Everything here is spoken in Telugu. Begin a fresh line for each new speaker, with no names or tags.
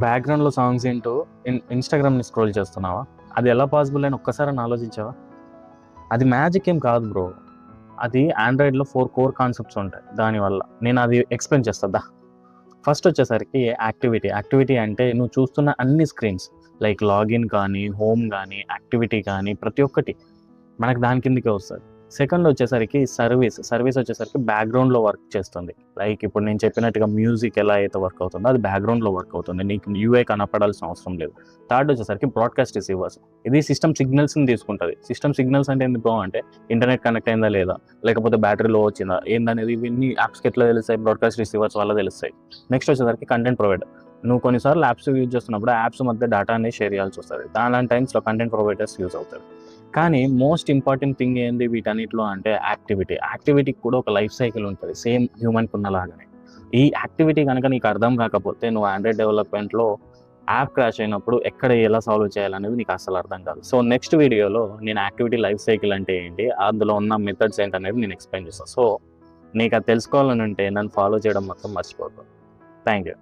బ్యాక్‌గ్రౌండ్‌లో సాంగ్స్ వింటూ ఇన్‌స్టాగ్రామ్‌ని స్క్రోల్ చేస్తున్నావా? అది ఎలా పాసిబుల్ అని ఒక్కసారైనా ఆలోచించావా? అది మ్యాజిక్ ఏం కాదు బ్రో. అది ఆండ్రాయిడ్‌లో 4 కోర్ కాన్సెప్ట్స్ ఉంటాయి దానివల్ల. నేను అది ఎక్స్‌ప్లెయిన్ చేస్తా దా. ఫస్ట్ వచ్చేసరికి యాక్టివిటీ. యాక్టివిటీ అంటే నువ్వు చూస్తున్న అన్ని స్క్రీన్స్ లైక్ లాగిన్ కానీ, హోమ్ గానీ, యాక్టివిటీ కానీ ప్రతి ఒక్కటి మనకు దాని కిందకే వస్తది. సెకండ్ వచ్చేసరికి సర్వీస్. సర్వీస్ వచ్చేసరికి బ్యాక్‌గ్రౌండ్‌లో వర్క్ చేస్తుంది. లైక్ ఇప్పుడు నేను చెప్పినట్టుగా మ్యూజిక్ ఎలా అయితే వర్క్ అవుతుందో అది బ్యాక్‌గ్రౌండ్‌లో వర్క్ అవుతుంది. నీకు యూఐ కనపడాల్సిన అవసరం లేదు. థర్డ్ వచ్చేసరికి బ్రాడ్‌కాస్ట్ రిసీవర్స్. ఇది సిస్టమ్ సిగ్నల్స్‌ని తీసుకుంటది. సిస్టమ్ సిగ్నల్స్ అంటే ఏంది బ్రో అంటే ఇంటర్నెట్ కనెక్ట్ అయిందా లేదా? లేకపోతే బ్యాటరీ లో వచ్చిందా? ఏందనేది ఇవన్నీ యాప్స్‌కి ఎట్లా తెలుస్తాయి? బ్రాడ్‌కాస్ట్ రిసీవర్స్ వల్ల తెలుస్తాయి. నెక్స్ట్ వచ్చేసరికి కంటెంట్ ప్రొవైడర్. నువ్వు కొన్నిసార్లు యాప్స్ యూజ్ చేస్తున్నప్పుడు యాప్స్ మధ్య డేటా అనేది షేర్ చేయాల్సి వస్తది. అలాంటి టైమ్స్‌లో కంటెంట్ ప్రొవైడర్స్ యూజ్ అవుతారు. కానీ మోస్ట్ ఇంపార్టెంట్ థింగ్ ఏంది వీటన్నిటిలో అంటే యాక్టివిటీ. యాక్టివిటీకి కూడా ఒక లైఫ్ సైకిల్ ఉంటది. సేమ్ హ్యూమన్‌కి ఉన్నలాగానే. ఈ యాక్టివిటీ గనక నీకు అర్థం కాకపోతే నువ్వు ఆండ్రాయిడ్ డెవలప్‌మెంట్‌లో యాప్ క్రాష్ అయినప్పుడు ఎక్కడ ఎలా సాల్వ్ చేయాలనేది నీకు అస్సలు అర్థం కాదు. సో నెక్స్ట్ వీడియోలో నేను యాక్టివిటీ లైఫ్ సైకిల్ అంటే ఏంటి? అందులో ఉన్న మెథడ్స్ ఏంటనేది నేను ఎక్స్‌ప్లెయిన్ చేస్తా. సో నీకు అది తెలుసుకోవాలని ఉంటే నన్ను ఫాలో చేయడం మాత్రం మర్చిపోకు. Thank you.